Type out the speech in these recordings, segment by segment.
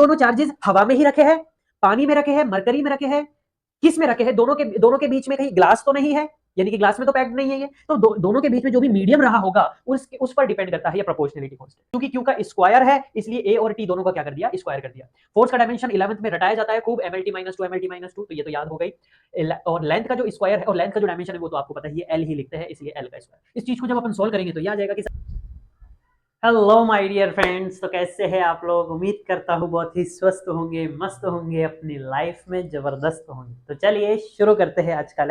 दोनों चार्जेस हवा में ही रखे हैं, पानी में रखे हैं, मरकरी में रखे हैं, किस में रखे हैं? दोनों के बीच में कहीं ग्लास तो नहीं है, यानी कि ग्लास में तो पैक्ड नहीं है ये, तो दोनों के बीच में जो भी मीडियम रहा होगा उस पर डिपेंड करता है ये प्रोपोर्शनलिटी कांस्टेंट। क्योंकि क्यू का स्क्वायर है इसलिए ए और टी दोनों का क्या कर दिया? स्क्वायर कर दिया। फोर्स का डायमेंशन 11th में रटाया जाता है खूब, mlt -2 mlt -2, तो ये तो याद हो गई। और लेंथ का जो स्क्वायर है और लेंथ का जो डायमेंशन है वो तो आपको पता ही है, एल ही लिखते हैं, इसलिए एल का स्क्वायर। इस चीज को जब अपन सोल्व करेंगे तो ये आ जाएगा कि हेलो माय डियर फ्रेंड्स, तो कैसे हैं आप लोग? उम्मीद करता हूँ बहुत ही स्वस्थ होंगे, मस्त होंगे, अपनी लाइफ में जबरदस्त होंगे। तो चलिए शुरू करते हैं आज का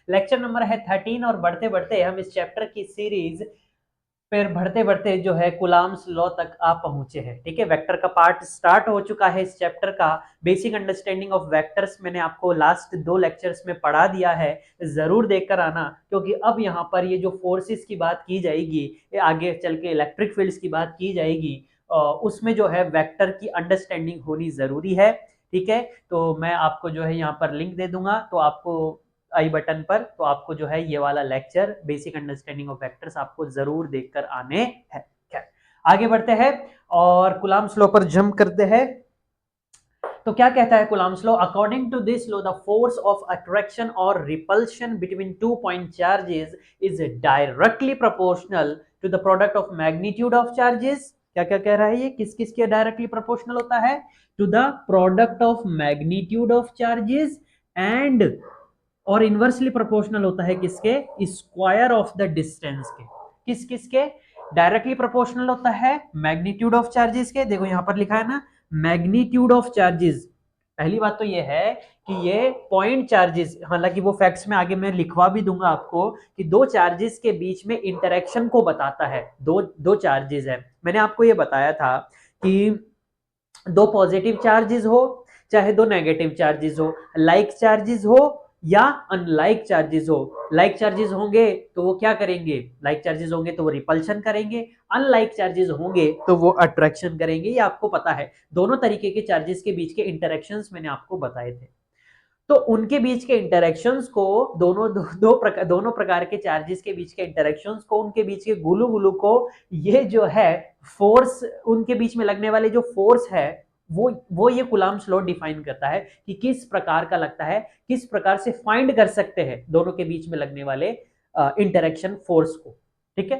लेक्चर नंबर है 13 और बढ़ते बढ़ते हम इस चैप्टर की सीरीज फिर बढ़ते बढ़ते जो है कुलाम्स लॉ तक आप पहुंचे हैं। ठीक है, वेक्टर का पार्ट स्टार्ट हो चुका है इस चैप्टर का। बेसिक अंडरस्टैंडिंग ऑफ वेक्टर्स मैंने आपको लास्ट 2 लेक्चर्स में पढ़ा दिया है, जरूर देखकर आना, क्योंकि अब यहाँ पर ये जो फोर्सेस की बात की जाएगी, आगे चल के इलेक्ट्रिक फील्ड्स की बात की जाएगी, उसमें जो है वेक्टर की अंडरस्टैंडिंग होनी जरूरी है। ठीक है, तो मैं आपको जो है यहाँ पर लिंक दे दूंगा, तो आपको आई बटन पर, तो आपको जो है ये वाला lecture basic understanding of vectors आपको जरूर देखकर आने हैं। खैर, आगे बढ़ते हैं और कुलाम्स लॉ पर जंप करते हैं। तो क्या कहता है Coulomb's law? According to this law the force of attraction और repulsion between 2 point charges is directly proportional to the product of magnitude of charges. क्या क्या कह रहा है ये? किस किस के डायरेक्टली प्रोपोर्शनल होता है? To the product of magnitude of charges and, और इनवर्सली प्रोपोर्शनल होता है किसके? स्क्वायर ऑफ द डिस्टेंस के। किस किस के डायरेक्टली प्रोपोर्शनल होता है? मैग्नीट्यूड ऑफ चार्जेस के। देखो यहां पर लिखा है ना, मैग्नीट्यूड ऑफ चार्जेस। पहली बात तो ये है कि ये पॉइंट चार्जेस, हालांकि वो फैक्ट्स में आगे मैं लिखवा भी दूंगा आपको, कि दो चार्जेस के बीच में इंटरेक्शन को बताता है। दो चार्जेस है, मैंने आपको ये बताया था कि दो पॉजिटिव चार्जेस हो चाहे दो नेगेटिव चार्जेस हो, लाइक चार्जेस हो या अनलाइक चार्जेस हो। लाइक चार्जेस होंगे तो वो क्या करेंगे? लाइक चार्जेस होंगे तो वो रिपल्शन करेंगे, अनलाइक चार्जेस होंगे तो वो अट्रैक्शन करेंगे। ये आपको पता है, दोनों तरीके के चार्जेस के बीच के इंटरेक्शंस मैंने आपको बताए थे। तो उनके बीच के इंटरेक्शंस को, दोनों प्रकार के चार्जेस के बीच के इंटरेक्शंस को, उनके बीच के गुलू गुलू को, ये जो है फोर्स, उनके बीच में लगने वाले जो फोर्स है वो ये कुलाम्स लॉ डिफाइन करता है कि किस प्रकार का लगता है, किस प्रकार से फाइंड कर सकते हैं दोनों के बीच में लगने वाले इंटरेक्शन फोर्स को। ठीक है,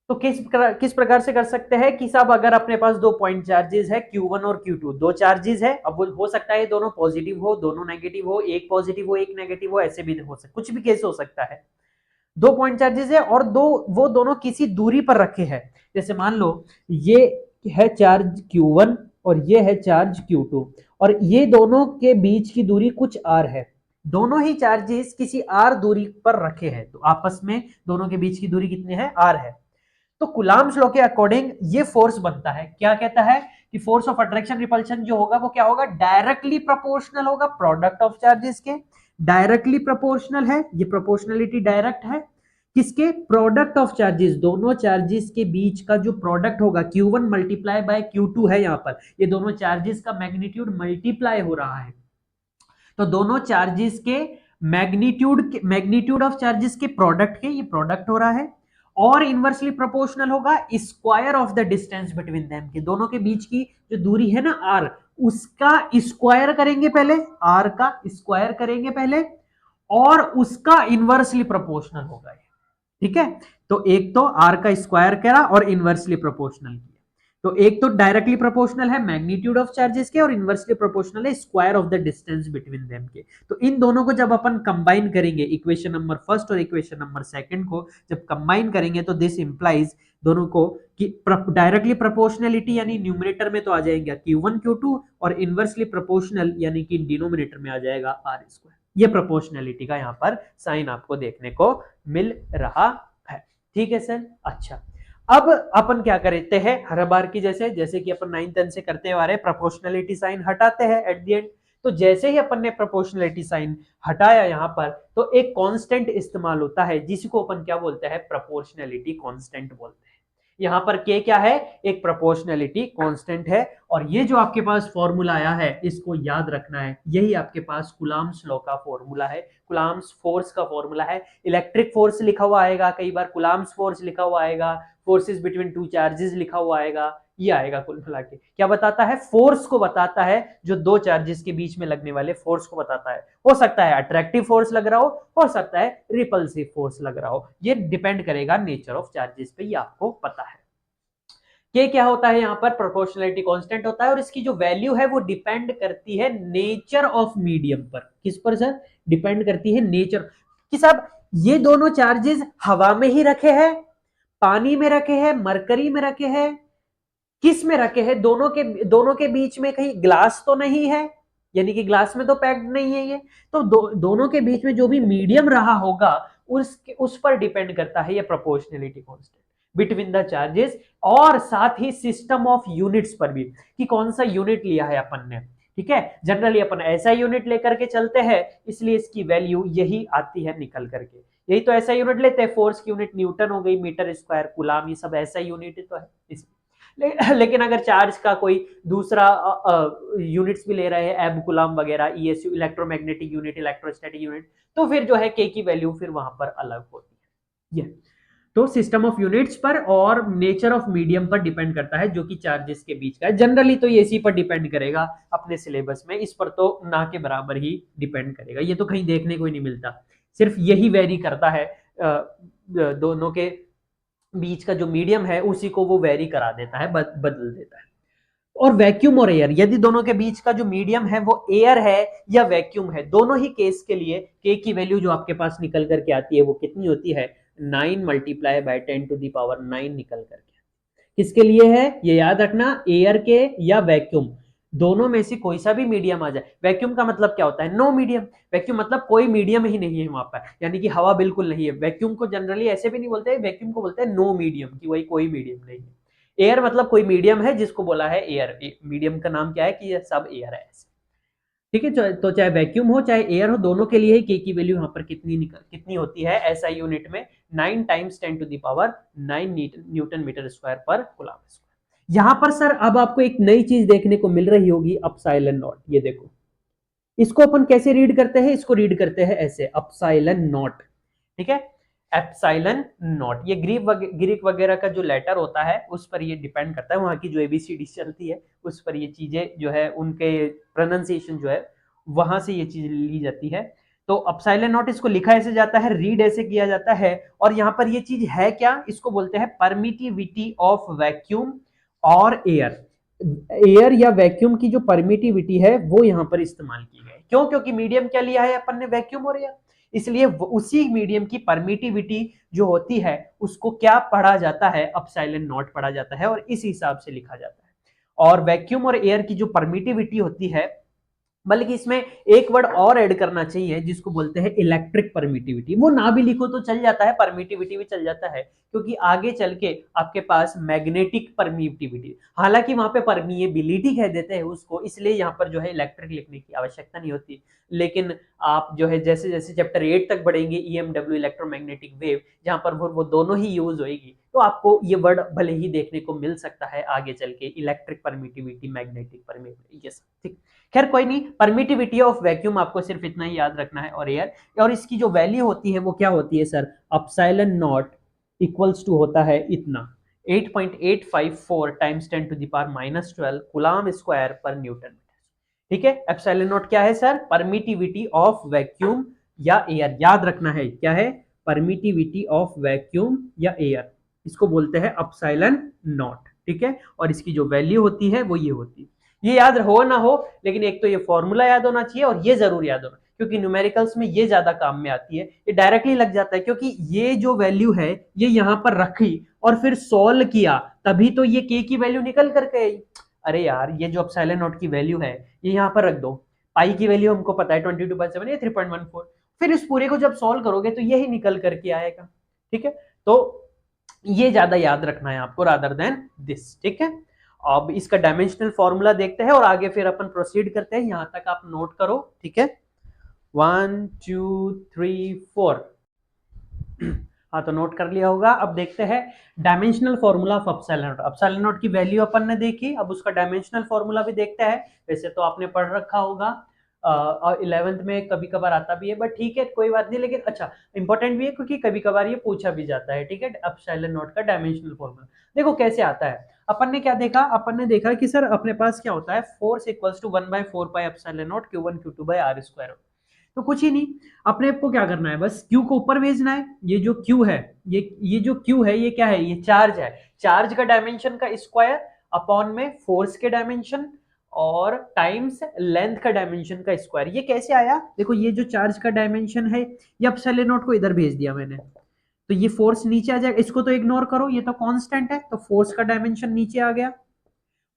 तो किस प्रकार से कर सकते हैं कि साहब, अगर अपने पास दो पॉइंट चार्जेस है Q1 और Q2, दो चार्जेस है। अब वो हो सकता है दोनों पॉजिटिव हो, दोनों नेगेटिव हो, एक पॉजिटिव हो एक नेगेटिव हो, ऐसे भी हो सकता, कुछ भी केस हो सकता है। दो पॉइंट चार्जेस है और वो दोनों किसी दूरी पर रखे हैं। जैसे मान लो ये है चार्ज Q1 और ये है चार्ज Q2, और ये दोनों के बीच की दूरी कुछ r है। दोनों ही चार्जेस किसी r दूरी पर रखे हैं, तो आपस में दोनों के बीच की दूरी कितनी है? r है। तो कुलाम्स लॉ के अकॉर्डिंग ये फोर्स बनता है। क्या कहता है कि फोर्स ऑफ अट्रैक्शन रिपल्शन जो होगा वो क्या होगा? डायरेक्टली प्रोपोर्शनल होगा प्रोडक्ट ऑफ चार्जेस के। डायरेक्टली प्रोपोर्शनल है, ये प्रोपोर्शनलिटी डायरेक्ट है किसके? Product of charges. दोनों चार्जेस के बीच का जो प्रोडक्ट होगा, Q1 मल्टीप्लाई बाय Q2 है यहाँ पर, ये दोनों चार्जेस का मैग्नीट्यूड मल्टीप्लाई हो रहा है। तो दोनों चार्जेस के मैग्नीट्यूड ऑफ चार्जेस के प्रोडक्ट के, ये प्रोडक्ट हो रहा है। और इनवर्सली प्रोपोर्शनल होगा square of the distance between them के। दोनों के बीच की जो दूरी है ना r, उसका स्क्वायर करेंगे पहले, r का स्क्वायर करेंगे पहले, और उसका इनवर्सली प्रोपोर्शनल होगा। ठीक है, तो एक तो r का स्क्वायर करा और इनवर्सली प्रोपोर्शनल किया। तो एक तो डायरेक्टली प्रोपोर्शनल है मैग्नीट्यूड ऑफ चार्जेस के, और इनवर्सली प्रोपोर्शनल है square of the distance between them के। तो इन दोनों को जब अपन कंबाइन करेंगे, इक्वेशन नंबर फर्स्ट और इक्वेशन नंबर सेकंड को जब कंबाइन करेंगे, तो दिस इंप्लाइज दोनों को कि डायरेक्टली प्रोपोर्शनलिटी यानी न्यूमरेटर में तो आ जाएगा Q1 Q2, और इनवर्सली प्रोपोर्शनल यानी कि डिनोमिनेटर में आ जाएगा r स्क्वायर। ये प्रोपोर्शनलिटी का यहाँ पर साइन आपको देखने को मिल रहा है। ठीक है सर, अच्छा। अब अपन क्या करते हैं हर बार की जैसे कि अपन 9th 10th से करते आ रहे, प्रोपोर्शनलिटी साइन हटाते हैं एट द एंड। तो जैसे ही अपन ने प्रोपोर्शनलिटी साइन हटाया यहाँ पर, तो एक कांस्टेंट इस्तेमाल होता है जिसको अपन क्या बोलते हैं? प्रोपोर्शनलिटी कांस्टेंट बोलते हैं। यहाँ पर के क्या है? एक प्रोपोर्शनलिटी कांस्टेंट है। और ये जो आपके पास फॉर्मूला आया है, इसको याद रखना है, यही आपके पास कुलाम्स लॉ का फॉर्मूला है, कुलाम्स फोर्स का फॉर्मूला है। इलेक्ट्रिक फोर्स लिखा हुआ आएगा, कई बार कुलाम्स फोर्स लिखा हुआ आएगा, फोर्सेस बिटवीन टू चार्जेस लिखा हुआ आएगा, ये आएगा कुल मिला के। क्या बताता है? फोर्स को बताता है, जो दो चार्जेस के बीच में लगने वाले फोर्स को बताता है। हो सकता है अट्रैक्टिव फोर्स लग रहा हो सकता है रिपल्सिव फोर्स लग रहा हो, ये डिपेंड करेगा नेचर ऑफ चार्जेस पे, ये आपको पता है। के क्या होता है यहाँ पर? प्रोपोर्शनलिटी कांस्टेंट होता है, और इसकी जो वैल्यू है वो डिपेंड करती है नेचर ऑफ मीडियम पर। किस पर सर? डिपेंड करती है नेचर, कि साहब ये दोनों चार्जेस हवा में ही रखे हैं, पानी में रखे हैं, मरकरी में रखे हैं, किस में रखे हैं? दोनों के बीच में कहीं ग्लास तो नहीं है, यानी कि ग्लास में तो पैक्ड नहीं है ये। तो दोनों के बीच में जो भी मीडियम रहा होगा उस पर डिपेंड करता है ये proportionality constant between the charges, और साथ ही सिस्टम ऑफ यूनिट्स पर भी, कि कौन सा यूनिट लिया है अपन ने। ठीक है, जनरली अपन ऐसा यूनिट लेकर के चलते हैं, इसलिए इसकी वैल्यू यही आती है निकल करके। यही तो ऐसा यूनिट लेते हैं, फोर्स की यूनिट न्यूटन हो गई, मीटर स्क्वायर, कुलाम, ये सब ऐसा यूनिट ही तो है लेकिन अगर चार्ज का कोई दूसरा यूनिट्स भी ले रहे हैं, एब, कुलाम वगैरह, ईएसयू, इलेक्ट्रोमैग्नेटिक यूनिट, इलेक्ट्रोस्टैटिक यूनिट, तो फिर जो है के की वैल्यू फिर वहां पर अलग होती है। ये तो सिस्टम ऑफ यूनिट्स पर और नेचर ऑफ मीडियम पर डिपेंड करता है, जो कि चार्जेस के बीच का है। जनरली तो ये इसी पर डिपेंड करेगा अपने सिलेबस में, इस पर तो ना के बराबर ही डिपेंड करेगा, ये तो कहीं देखने को ही नहीं मिलता। सिर्फ यही वेरी करता है, दोनों के बीच का जो मीडियम है उसी को वो वेरी करा देता है, बदल देता है। और वैक्यूम और एयर, यदि दोनों के बीच का जो मीडियम है वो एयर है या वैक्यूम है, दोनों ही केस के लिए के की वैल्यू जो आपके पास निकल करके आती है वो कितनी होती है? 9 मल्टीप्लाई बाय 10⁹ निकल करके। किसके लिए है ये याद रखना? एयर के या वैक्यूम, दोनों में से कोई सा भी मीडियम आ जाए। वैक्यूम का मतलब क्या होता है? No medium. वैक्यूम मतलब कोई मीडियम ही नहीं है वहां पर, यानी कि हवा बिल्कुल नहीं है। वैक्यूम को जनरली ऐसे भी नहीं बोलते, वैक्यूम को बोलते हैं नो मीडियम, कि वही कोई मीडियम नहीं है। एयर मतलब कोई मीडियम है, जिसको बोला है एयर। मीडियम का नाम क्या है? कि ये सब एयर है। ठीक है, तो चाहे वैक्यूम हो चाहे एयर हो, दोनों के लिए ही के की वैल्यू यहाँ पर कितनी होती है एसआई यूनिट में? 9 टाइम्स 10⁹ न्यूटन मीटर स्क्वायर पर कूलम स्क्वायर। यहां पर सर अब आपको एक नई चीज देखने को मिल रही होगी, अपसाइलन नॉट। ये देखो, इसको अपन कैसे रीड करते हैं? इसको रीड करते हैं ऐसे, अपसाइलन नॉट। ठीक है, एप्साइलन नॉट, ये ग्रीक वगैरह का जो लेटर होता है उस पर ये डिपेंड करता है, वहां की जो एबीसीडी चलती है उस पर ये चीजें जो है, उनके प्रोनाउंसिएशन जो है वहां से ये चीज ली जाती है। तो अपसाइलन नॉट, इसको लिखा ऐसे जाता है, रीड ऐसे किया जाता है, और यहाँ पर ये चीज है क्या? इसको बोलते हैं परमिटिविटी ऑफ वैक्यूम और एयर। एयर या वैक्यूम की जो परमिटिविटी है वो यहाँ पर इस्तेमाल की गई। क्यों? क्योंकि मीडियम क्या लिया है अपन ने? वैक्यूम और एयर, इसलिए उसी मीडियम की परमिटिविटी जो होती है उसको क्या पढ़ा जाता है? अपसाइलन नॉट पढ़ा जाता है, और इस हिसाब से लिखा जाता है। और वैक्यूम और एयर की जो परमिटिविटी होती है, बल्कि इसमें एक वर्ड और ऐड करना चाहिए जिसको बोलते हैं इलेक्ट्रिक परमिटिविटी। वो ना भी लिखो तो चल जाता है, परमिटिविटी भी चल जाता है, क्योंकि आगे चल के आपके पास मैग्नेटिक परमिटिविटी, हालांकि वहां पे परमिएबिलिटी कह देते हैं उसको, इसलिए यहाँ पर जो है इलेक्ट्रिक लिखने की आवश्यकता नहीं होती। लेकिन आप जो है जैसे जैसे चैप्टर 8 तक बढ़ेंगे, ईएमडब्ल्यू, इलेक्ट्रोमैग्नेटिक वेव, जहां पर वो दोनों ही यूज होगी, तो आपको ये वर्ड भले ही देखने को मिल सकता है आगे चल के, इलेक्ट्रिक परमिटिविटी, मैग्नेटिक परमिटिविटी, ये सब। ठीक, खैर कोई नहीं, परमिटिविटी ऑफ वैक्यूम आपको सिर्फ इतना ही याद रखना है, और एयर, और इसकी जो वैल्यू होती है वो क्या होती है sir? Epsilon naught equals to होता है इतना, 8.854 टाइम्स 10⁻⁻12 कूलम स्क्वायर पर न्यूटन। ठीक है, एप्सिलॉन नॉट क्या है सर? परमिटिविटी ऑफ वैक्यूम या एयर, याद रखना है क्या है? परमिटिविटी ऑफ वैक्यूम या एयर, इसको बोलते हैं अपसाइलन नॉट। ठीक है, और इसकी जो वैल्यू होती है वो ये होती है। ये याद हो ना हो, लेकिन एक तो ये फॉर्मूला याद होना चाहिए, और ये जरूर याद होना, क्योंकि न्यूमेरिकल्स में ये ज्यादा काम में आती है, ये डायरेक्टली लग जाता है, क्योंकि ये जो वैल्यू है ये यहां पर रखी और फिर सोल्व किया, तभी तो ये के की वैल्यू निकल करके आई। अरे यार, ये जो एप्सिलॉन नॉट की वैल्यू है ये यहाँ पर रख दो, पाई की वैल्यू हमको पता है 22/7 या 3.14, फिर इस पूरे को जब सॉल्व करोगे तो यही निकल करके आएगा। ठीक है, तो ये ज्यादा याद रखना है आपको रादर देन दिस। ठीक है, अब इसका डायमेंशनल फॉर्मूला देखते हैं और आगे फिर अपन प्रोसीड करते हैं, यहां तक आप नोट करो। ठीक है, 1 2 3 4, हाँ तो नोट कर लिया होगा। अब देखते हैं dimensional formula of epsilon not. Epsilon not की वैल्यू अपन ने देखी, अब उसका डायमेंशनल फॉर्मूला भी देखते हैं। वैसे तो आपने पढ़ रखा होगा, 11th में कभी कभार आता भी है, बट ठीक है कोई बात नहीं, लेकिन अच्छा इंपॉर्टेंट भी है क्योंकि कभी कभार ये पूछा भी जाता है, ठीक है। एप्सिलॉन नॉट का डायमेंशनल फॉर्मूला देखो कैसे आता है। अपन ने क्या देखा, अपन ने देखा कि सर अपने पास क्या होता है, force equals to 1/4 pi epsilon naught Q1 Q2 by R square. तो कुछ ही नहीं, अपने को क्या करना है, बस Q को ऊपर भेजना है। ये जो Q है, ये जो Q है ये क्या है, ये चार्ज है। चार्ज का डायमेंशन का स्क्वायर अपॉन में फोर्स के डायमेंशन और टाइम्स लेंथ का डायमेंशन का स्क्वायर। ये कैसे आया, देखो ये जो चार्ज का डायमेंशन है, ये एप्सिलॉन नॉट को इधर भेज दिया मैंने, तो ये फोर्स नीचे आ जाएगा। इसको तो इग्नोर करो, ये तो कांस्टेंट है, तो फोर्स का डायमेंशन नीचे आ गया।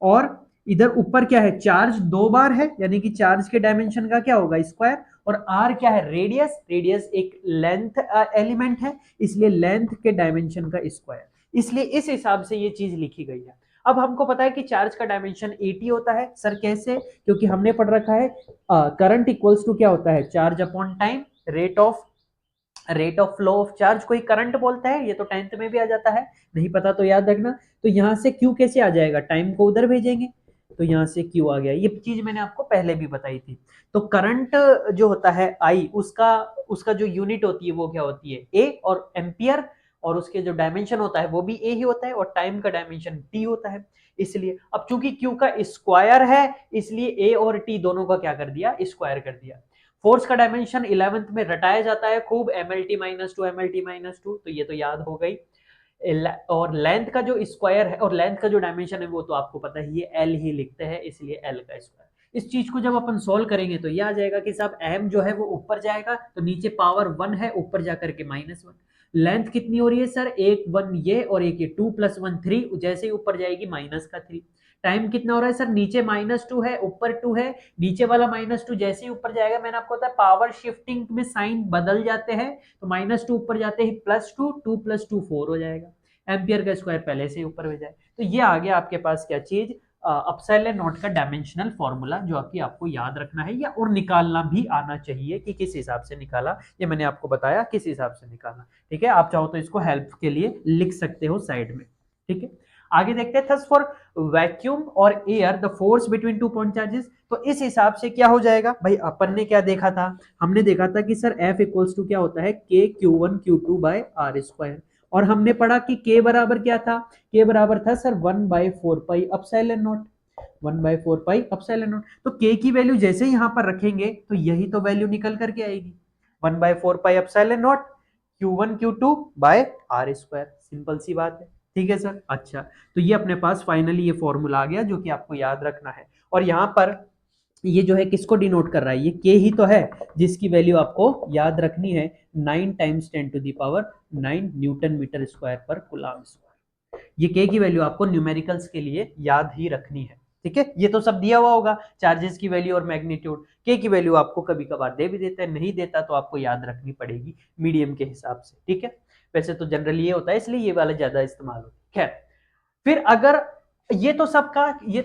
और इधर ऊपर क्या है, चार्ज 2 बार है, यानी कि चार्ज के डायमेंशन का क्या होगा, स्क्वायर। और आर क्या है, रेडियस। रेडियस एक लेंथ एलिमेंट है, इसलिए लेंथ के डायमेंशन का स्क्वायर। इसलिए इस हिसाब से ये चीज लिखी गई है। अब हमको पता है कि चार्ज का डायमेंशन 80 होता है। सर कैसे, क्योंकि हमने पढ़ रखा है करंट इक्वल्स टू क्या होता है, charge upon time, rate of flow of charge को ही करंट बोलता है। ये तो 10th में भी आ जाता है, नहीं पता तो याद रखना। तो यहां से Q कैसे आ जाएगा, टाइम को उधर भेजेंगे, तो यहां से Q आ गया। ये चीज मैंने आपको पहले भी बताई थी। तो करंट जो होता है I, उसका उसका जो यूनिट होती है वो क्या होती है, A और एम्पियर, और उसके जो डायमेंशन होता है वो भी A ही होता है, और टाइम का डायमेंशन T होता है। इसलिए अब चूंकि Q का स्क्वायर है, इसलिए A और T दोनों का क्या कर दिया, स्क्वायर कर दिया। फोर्स का डायमेंशन 11th में रटाया जाता है खूब, MLT-2 MLT-2, तो ये तो याद हो गई। और लेंथ का जो स्क्वायर है और लेंथ का जो डायमेंशन है वो तो आपको पता ही है, L ही लिखते हैं, इसलिए L का स्क्वायर। इस चीज को जब अपन सोल्व करेंगे तो ये आ जाएगा कि साहब m जो है वो ऊपर जाएगा, तो नीचे पावर 1 है, ऊपर जाकर के -1। लेंथ कितनी हो रही है सर, एक 1 ये और एक ये, 2 + 1 3, जैसे ही ऊपर जाएगी -3। टाइम कितना हो रहा है सर, नीचे -2 है, ऊपर 2 है, नीचे वाला -2 जैसे ही ऊपर जाएगा, मैंने आपको बताया पावर शिफ्टिंग में साइन बदल जाते हैं, तो -2 ऊपर जाते ही +2, 2 + 2 4 हो जाएगा। एम्पियर का स्क्वायर पहले से ही ऊपर हो जाए, तो ये आ गया आपके पास क्या चीज, एप्सिलॉन नॉट का डायमेंशनल फॉर्मूला, जो कि आपको याद रखना है या और निकालना भी आना चाहिए कि किस हिसाब से निकाला। ये मैंने आपको बताया किस हिसाब से निकालना, ठीक है। आप चाहो तो इसको हेल्प के लिए लिख सकते हो साइड में, ठीक है। आगे देखते हैं, थस फॉर वैक्यूम और air the force between two point charges. तो इस हिसाब से क्या हो जाएगा भाई, अपन ने क्या देखा था, हमने देखा था कि सर F इक्वल्स टू क्या होता है, K Q1 Q2 by R square. और हमने पढ़ा कि K बराबर क्या था, K बराबर था sir 1/4 pi epsilon not, 1/4 pi epsilon not. तो K की वैल्यू जैसे ही यहां पर रखेंगे तो यही तो वैल्यू निकल करके आएगी, 1/4 pi epsilon naught Q1 Q2 by R square. Simple सी बात है, ठीक है सर। अच्छा, तो ये अपने पास फाइनली ये फॉर्मूला आ गया जो कि आपको याद रखना है। और यहाँ पर ये जो है किसको डिनोट कर रहा है, ये के ही तो है, जिसकी वैल्यू आपको याद रखनी है, 9 × 10⁹ न्यूटन मीटर स्क्वायर पर कूलम्ब स्क्वायर। ये के की वैल्यू आपको न्यूमेरिकल्स के लिए याद ही रखनी है, ठीक है। ये तो सब दिया हुआ होगा, चार्जेस की वैल्यू और मैग्नीट्यूड। के की वैल्यू आपको कभी कभार दे भी देता है, नहीं देता तो आपको याद रखनी पड़ेगी मीडियम के हिसाब से, ठीक है। वैसे तो जनरली ये होता है, इसलिए ये वाला ज्यादा इस्तेमाल होता है। खैर, फिर अगर ये तो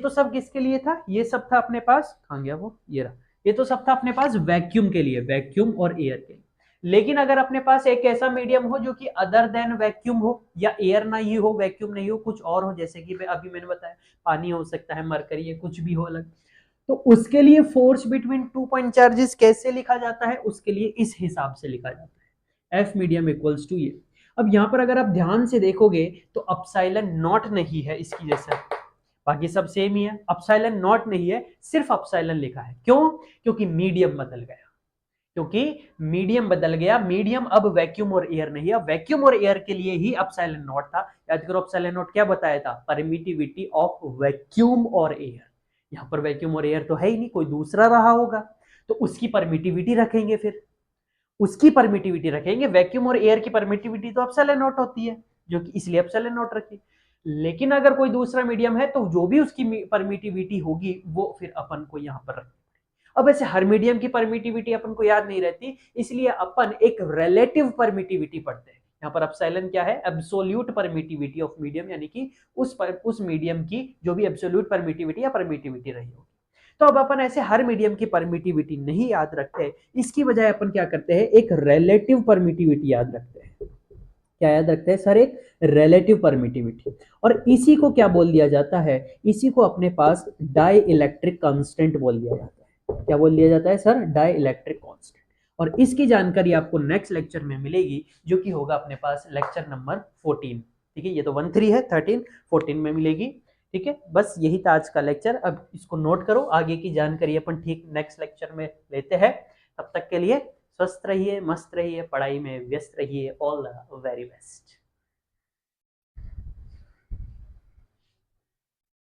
सब किसके लिए था, ये सब था अपने पास, कहां गया वो, ये रहा। ये तो सब था अपने पास वैक्यूम के लिए, वैक्यूम और एयर के लिए। लेकिन अगर अपने पास एक ऐसा मीडियम हो जो कि अदर देन वैक्यूम हो, या एयर नहीं हो, वैक्यूम नहीं हो, कुछ और हो, जैसे कि अभी मैंने बताया पानी हो सकता है, मरकरी है, कुछ भी हो अलग, तो उसके लिए force between two point charges कैसे लिखा जाता है, उसके लिए इस हिसाब से लिखा जाता है, एफ मीडियम इक्वल्स टू ये। अब यहां पर अगर आप ध्यान से देखोगे तो एप्सिलॉन नॉट नहीं है इसकी जैसा, बाकी सब सेम ही है, एप्सिलॉन नॉट नहीं है, सिर्फ एप्सिलॉन लिखा है। क्यों, क्योंकि मीडियम बदल गया, क्योंकि मीडियम बदल गया। मीडियम अब वैक्यूम और एयर नहीं है, वैक्यूम और एयर के लिए ही एप्सिलॉन नॉट था। याद करो एप्सिलॉन नॉट क्या बताया था, परमिटिविटी ऑफ वैक्यूम और एयर। यहां पर वैक्यूम और एयर तो है ही नहीं, कोई दूसरा रहा होगा, तो उसकी परमिटिविटी रखेंगे, फिर उसकी परमिटिविटी रखेंगे। वैक्यूम और एयर की परमिटिविटी तो एप्सिलॉन नॉट होती है, जो कि इसलिए एप्सिलॉन नॉट रखी। लेकिन अगर कोई दूसरा मीडियम है तो जो भी उसकी परमिटिविटी होगी वो फिर अपन को यहां पर रखनी। अब ऐसे हर मीडियम की परमिटिविटी अपन को याद नहीं रहती, इसलिए अपन एक रिलेटिव परमिटिविटी पढ़ते हैं। यहाँ पर एप्सिलॉन क्या है, एब्सोल्यूट परमिटिविटी ऑफ मीडियम, यानी कि उस मीडियम की जो भी एब्सोल्यूट परमिटिविटी या परमिटिविटी रही होगी। तो अब अपन ऐसे हर मीडियम की परमिटिविटी नहीं याद रखते, इसकी बजाय अपन क्या करते हैं, एक रिलेटिव परमिटिविटी याद रखते हैं। क्या याद रखते हैं सर, एक रिलेटिव परमिटिविटी। और इसी को क्या बोल दिया जाता है, इसी को अपने पास डाई इलेक्ट्रिक कांस्टेंट बोल दिया जाता है। क्या बोल लिया जाता है सर? Die electric constant. और इसकी जानकारी आपको नेक्स्ट लेक्चर में मिलेगी, जो कि होगा अपने पास लेक्चर नंबर 14। ठीक है, ये तो 13 है, 13 14 में मिलेगी। ठीक है, बस यही था आज का लेक्चर। अब इसको नोट करो, आगे की जानकारी अपन ठीक नेक्स्ट लेक्चर में लेते हैं। तब तक के लिए स्वस्थ रहिए, मस्त रहिए, पढ़ाई में व्यस्त रहिए। All the very best.